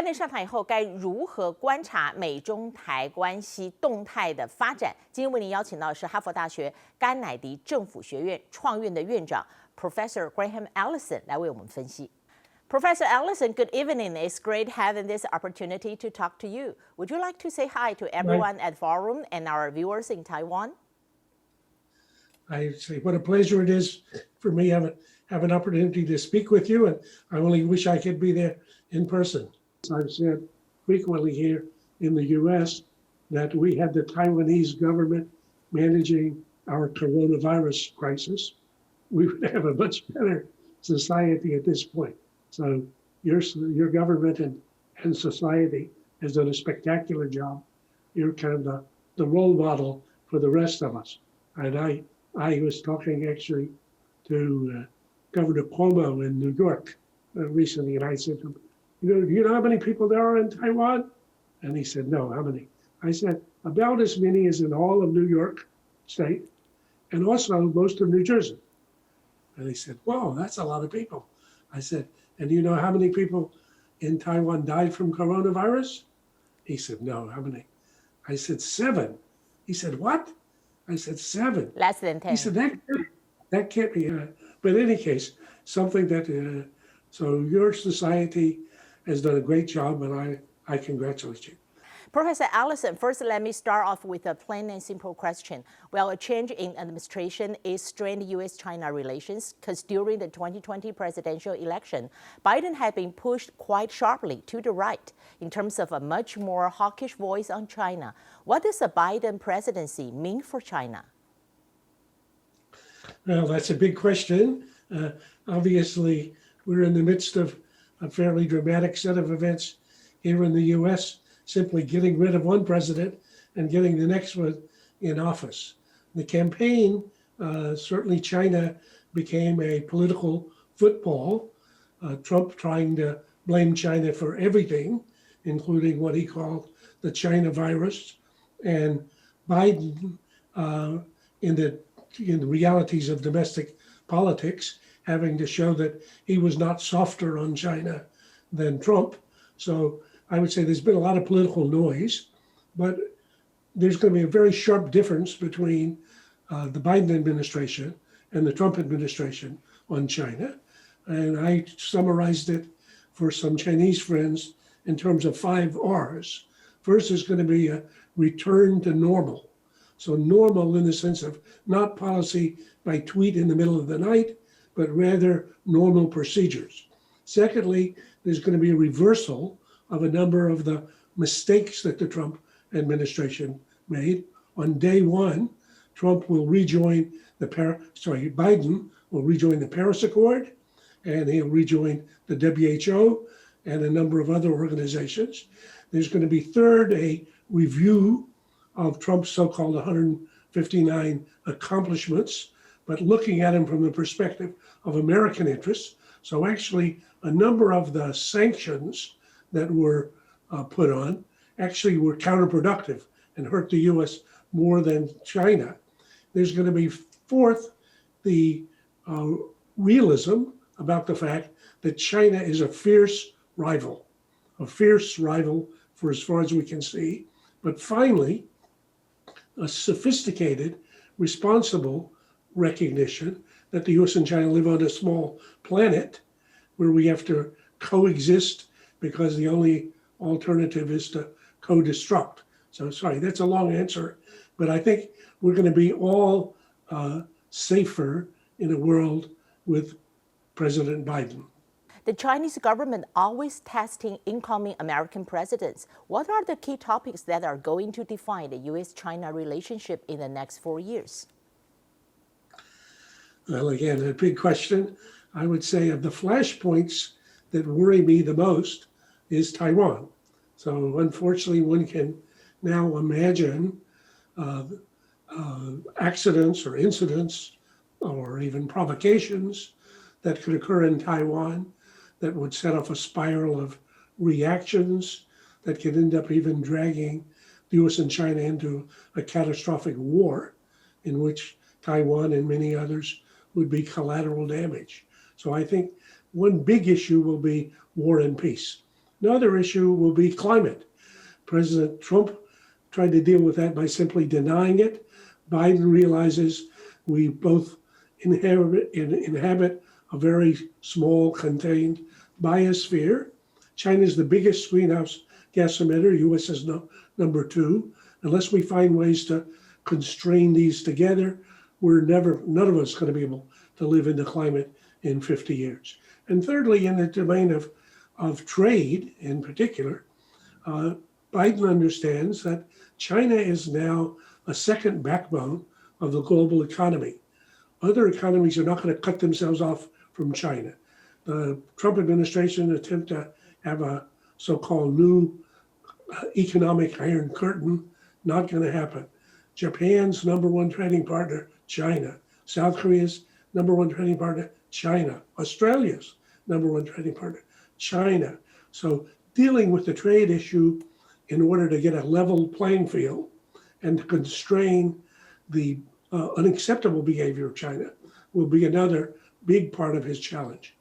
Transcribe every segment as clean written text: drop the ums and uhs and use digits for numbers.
拜登上台以后，该如何观察美中台关系动态的发展？今天为您邀请到的是哈佛大学甘迺迪政府学院创院的院长 Professor Graham Allison 来为我们分析。Professor Allison, good evening. It's great having this opportunity to talk to you. Would you like to say hi to everyone at Forum and our viewers in Taiwan? I say what a pleasure it is for me to have an opportunity to speak with you, and I only wish I could be there in person. I've said frequently here in the U.S. that we had the Taiwanese government managing our coronavirus crisis, we would have a much better society at this point. So your government and society has done a spectacular job. You're kind of the role model for the rest of us. And I was talking actually to Governor Cuomo in New York recently, and I said to him, do you know how many people there are in Taiwan? And he said, no, how many? I said, about as many as in all of New York State, and also most of New Jersey. And he said, whoa, that's a lot of people. I said, and do you know how many people in Taiwan died from coronavirus? He said, no, how many? I said, 7. He said, what? I said, 7. Less than 10. He said, that can't be, but in any case, something that, so your society has done a great job, and I congratulate you. Professor Allison, first let me start off with a plain and simple question. Well, a change in administration is strained U.S.-China relations because during the 2020 presidential election, Biden had been pushed quite sharply to the right in terms of a much more hawkish voice on China. What does the Biden presidency mean for China? Well, that's a big question. Obviously, we're in the midst of a fairly dramatic set of events here in the U.S., simply getting rid of one president and getting the next one in office. The campaign, certainly China became a political football, Trump trying to blame China for everything, including what he called the China virus, and Biden in the realities of domestic politics, having to show that he was not softer on China than Trump. So I would say there's been a lot of political noise, but there's going to be a very sharp difference between the Biden administration and the Trump administration on China. And I summarized it for some Chinese friends in terms of 5 R's. First is going to be a return to normal. So normal in the sense of not policy by tweet in the middle of the night, but rather normal procedures. Secondly, there's going to be a reversal of a number of the mistakes that the Trump administration made. On day one, Biden will rejoin the Paris Accord, and he'll rejoin the WHO and a number of other organizations. There's going to be third, a review of Trump's so-called 159 accomplishments, but looking at him from the perspective of American interests. So actually, a number of the sanctions that were put on actually were counterproductive and hurt the U.S. more than China. There's going to be fourth, the realism about the fact that China is a fierce rival for as far as we can see. But finally, a sophisticated, responsible recognition that the U.S. and China live on a small planet where we have to coexist because the only alternative is to co-destruct. So sorry, that's a long answer, but I think we're going to be all safer in a world with President Biden. The Chinese government always testing incoming American presidents. What are the key topics that are going to define the U.S.-China relationship in the next 4 years? Well, again, a big question. I would say of the flashpoints that worry me the most is Taiwan. So unfortunately, one can now imagine accidents or incidents or even provocations that could occur in Taiwan that would set off a spiral of reactions that could end up even dragging the U.S. and China into a catastrophic war in which Taiwan and many others would be collateral damage. So I think one big issue will be war and peace. Another issue will be climate. President Trump tried to deal with that by simply denying it. Biden realizes we both inhabit a very small, contained biosphere. China is the biggest greenhouse gas emitter. U.S. is number 2. Unless we find ways to constrain these together, none of us going to be able to live in the climate in 50 years. And thirdly, in the domain of trade in particular, Biden understands that China is now a second backbone of the global economy. Other economies are not going to cut themselves off from China. The Trump administration attempt to have a so-called new economic iron curtain, not going to happen. Japan's number 1 trading partner, China. South Korea's number 1 trading partner, China. Australia's number 1 trading partner, China. So dealing with the trade issue in order to get a level playing field and to constrain the unacceptable behavior of China will be another big part of his challenge.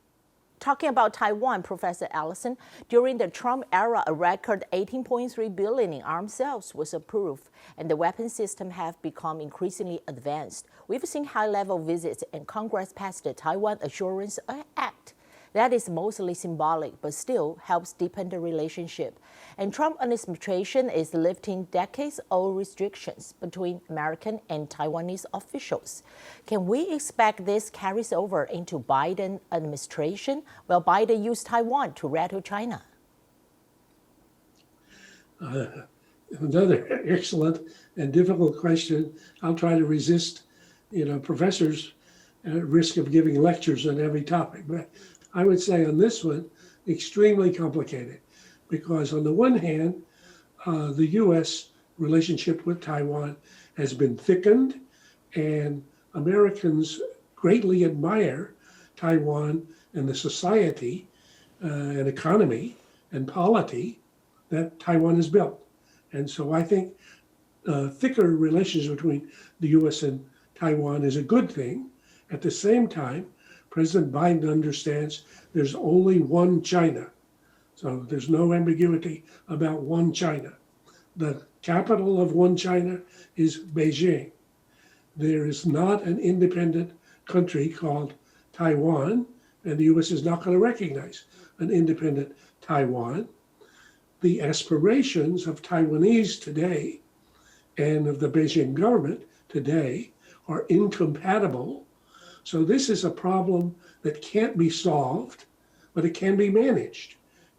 Talking about Taiwan, Professor Allison, during the Trump era, a record $18.3 billion in arms sales was approved, and the weapon system have become increasingly advanced. We've seen high-level visits, and Congress passed the Taiwan Assurance Act. That is mostly symbolic, but still helps deepen the relationship. And Trump administration is lifting decades-old restrictions between American and Taiwanese officials. Can we expect this carries over into Biden administration? Will Biden use Taiwan to rattle China? Another excellent and difficult question. I'll try to resist, professors at risk of giving lectures on every topic. But I would say on this one, extremely complicated, because on the one hand, the U.S. relationship with Taiwan has been thickened, and Americans greatly admire Taiwan and the society and economy and polity that Taiwan has built. And so I think thicker relations between the U.S. and Taiwan is a good thing. At the same time, President Biden understands there's only one China. So there's no ambiguity about one China. The capital of one China is Beijing. There is not an independent country called Taiwan, and the U.S. is not going to recognize an independent Taiwan. The aspirations of Taiwanese today and of the Beijing government today are incompatible. So this is a problem that can't be solved, but it can be managed.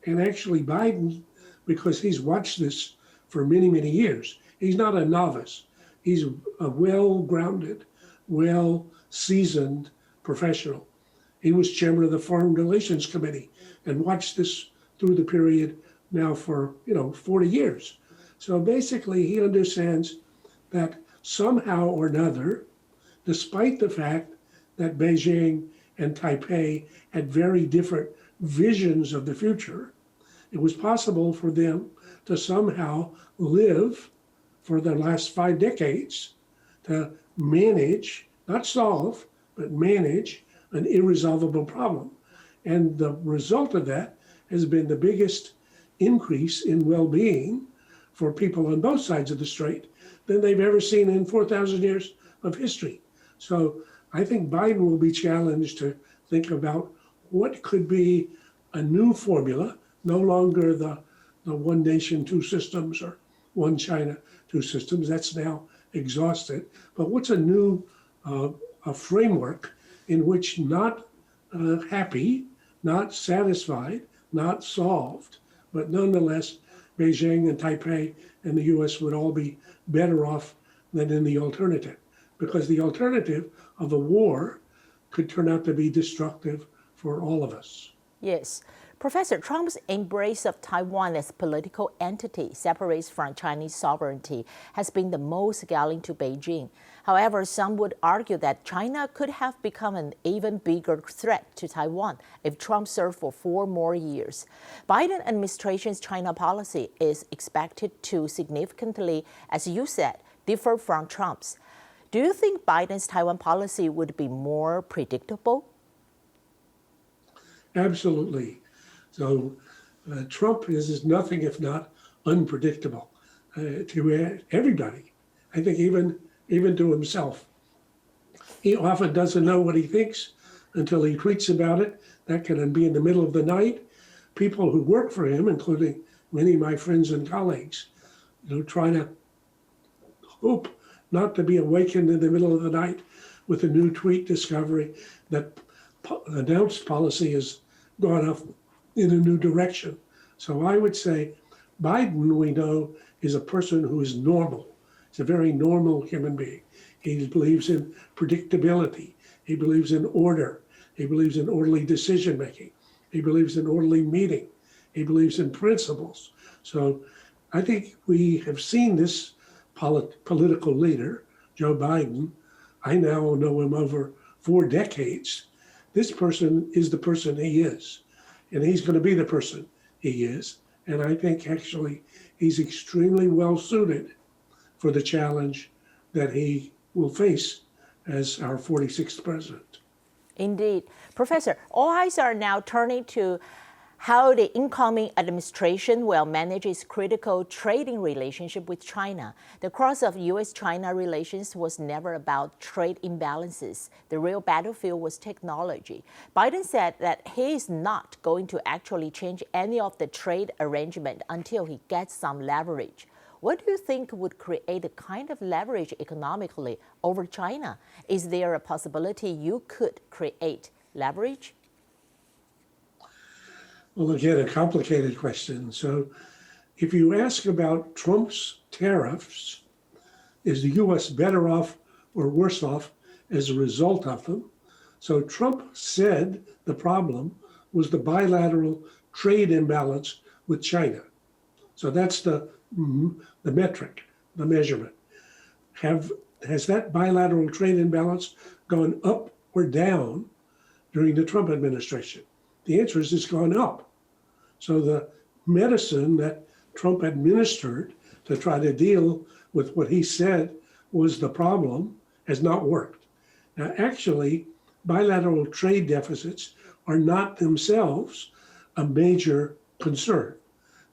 And actually Biden, because he's watched this for many, many years, he's not a novice. He's a well-grounded, well-seasoned professional. He was chairman of the Foreign Relations Committee and watched this through the period now for 40 years. So basically he understands that somehow or another, despite the fact that Beijing and Taipei had very different visions of the future, it was possible for them to somehow live for the last 5 decades to manage, not solve, but manage an irresolvable problem. And the result of that has been the biggest increase in well-being for people on both sides of the strait than they've ever seen in 4,000 years of history. So I think Biden will be challenged to think about what could be a new formula, no longer the one nation, two systems or one China, two systems. That's now exhausted. But what's a new a framework in which not happy, not satisfied, not solved, but nonetheless, Beijing and Taipei and the US would all be better off than in the alternative, because the alternative of a war could turn out to be destructive for all of us. Yes. Professor, Trump's embrace of Taiwan as political entity separates from Chinese sovereignty has been the most galling to Beijing. However, some would argue that China could have become an even bigger threat to Taiwan if Trump served for 4 more years. Biden administration's China policy is expected to significantly, as you said, differ from Trump's. Do you think Biden's Taiwan policy would be more predictable? Absolutely. So Trump is nothing if not unpredictable to everybody. I think even to himself. He often doesn't know what he thinks until he tweets about it. That can be in the middle of the night. People who work for him, including many of my friends and colleagues, try to hope not to be awakened in the middle of the night with a new tweet discovery that announced policy has gone off in a new direction. So I would say Biden, we know, is a person who is normal. He's a very normal human being. He believes in predictability. He believes in order. He believes in orderly decision-making. He believes in orderly meeting. He believes in principles. So I think we have seen this political leader, Joe Biden. I now know him over 4 decades. This person is the person he is, and he's going to be the person he is. And I think actually he's extremely well suited for the challenge that he will face as our 46th president. Indeed. Professor, all eyes are now turning to how the incoming administration will manage its critical trading relationship with China. The cross of U.S.-China relations was never about trade imbalances. The real battlefield was technology. Biden said that he is not going to actually change any of the trade arrangement until he gets some leverage. What do you think would create a kind of leverage economically over China? Is there a possibility you could create leverage? Well, again, a complicated question. So if you ask about Trump's tariffs, is the U.S. better off or worse off as a result of them? So Trump said the problem was the bilateral trade imbalance with China. So that's the metric, the measurement. Has that bilateral trade imbalance gone up or down during the Trump administration? The answer is it's gone up. So the medicine that Trump administered to try to deal with what he said was the problem has not worked. Now, actually, bilateral trade deficits are not themselves a major concern.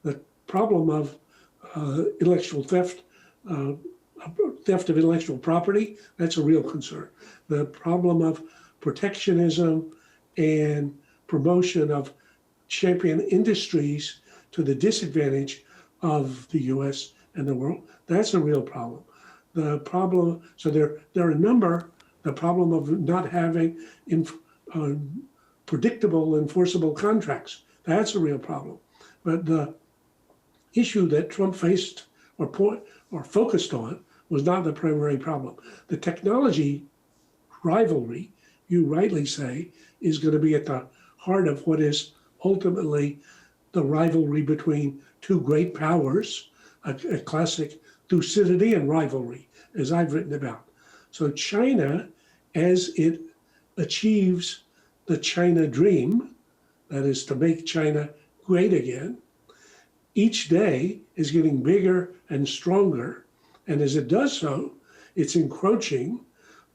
The problem of intellectual theft, theft of intellectual property, that's a real concern. The problem of protectionism and promotion of champion industries to the disadvantage of the U.S. and the world, that's a real problem. The problem, so there are a number, the problem of not having predictable, enforceable contracts, that's a real problem. But the issue that Trump faced or focused on was not the primary problem. The technology rivalry, you rightly say, is going to be at the heart of what is ultimately the rivalry between two great powers, a classic Thucydidean rivalry, as I've written about. So China, as it achieves the China dream, that is to make China great again, each day is getting bigger and stronger. And as it does so, it's encroaching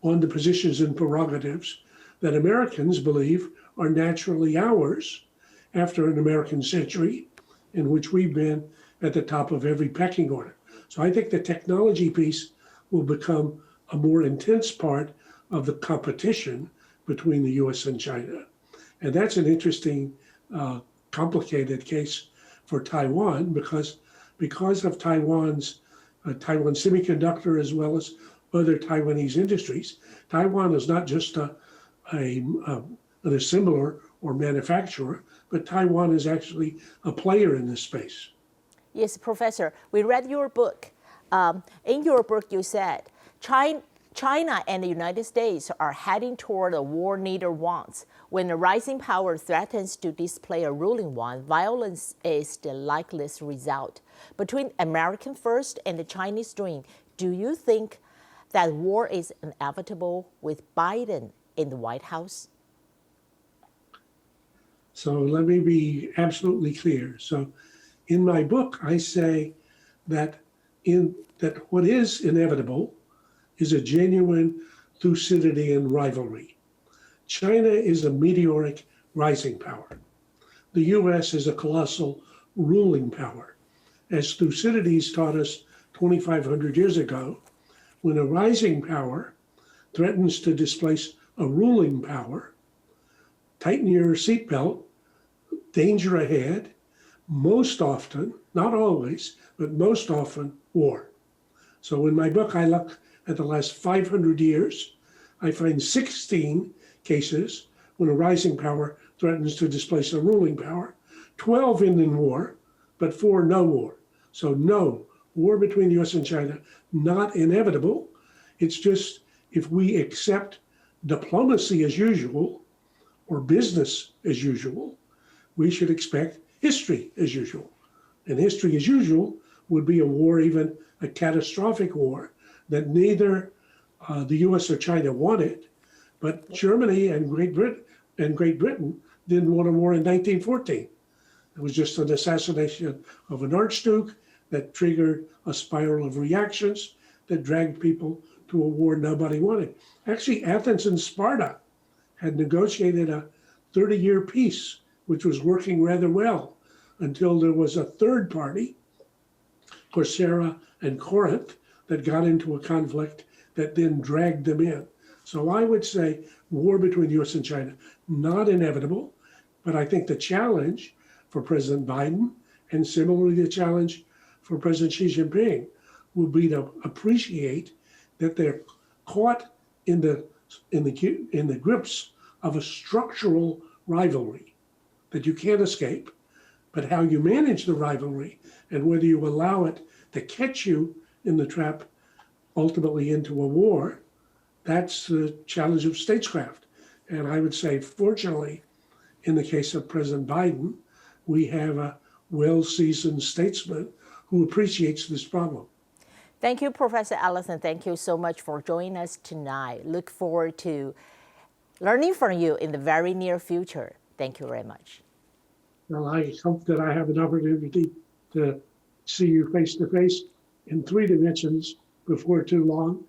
on the positions and prerogatives that Americans believe are naturally ours after an American century in which we've been at the top of every pecking order. So I think the technology piece will become a more intense part of the competition between the US and China. And that's an interesting, complicated case for Taiwan because of Taiwan's Taiwan Semiconductor as well as other Taiwanese industries. Taiwan is not just an assembler or manufacturer, but Taiwan is actually a player in this space. Yes, Professor, we read your book. In your book, you said China and the United States are heading toward a war neither wants. When a rising power threatens to display a ruling one, violence is the likeliest result. Between American first and the Chinese dream, do you think that war is inevitable with Biden in the White House? So let me be absolutely clear. So in my book, I say that what is inevitable is a genuine Thucydidean rivalry. China is a meteoric rising power. the U.S. is a colossal ruling power. As Thucydides taught us 2,500 years ago, when a rising power threatens to displace a ruling power, tighten your seatbelt, danger ahead, most often, not always, but most often, war. So in my book, I look at the last 500 years. I find 16 cases when a rising power threatens to displace a ruling power, 12 end in war, but 4 no war. So no, war between the US and China, not inevitable. It's just if we accept diplomacy as usual or business as usual, we should expect history as usual. And history as usual would be a war, even a catastrophic war, that neither the US or China wanted, but Germany and Great Britain didn't want a war in 1914. It was just an assassination of an archduke that triggered a spiral of reactions that dragged people to a war nobody wanted. Actually, Athens and Sparta had negotiated a 30-year peace, which was working rather well until there was a third party, Corcyra and Corinth, that got into a conflict that then dragged them in. So I would say war between the US and China, not inevitable, but I think the challenge for President Biden, and similarly the challenge for President Xi Jinping, will be to appreciate that they're caught in the grips of a structural rivalry that you can't escape, but how you manage the rivalry and whether you allow it to catch you in the trap ultimately into a war, that's the challenge of statecraft. And I would say, fortunately, in the case of President Biden, we have a well-seasoned statesman who appreciates this problem. Thank you, Professor Allison. Thank you so much for joining us tonight. Look forward to learning from you in the very near future. Thank you very much. Well, I hope that I have an opportunity to see you face to face in 3 dimensions before too long.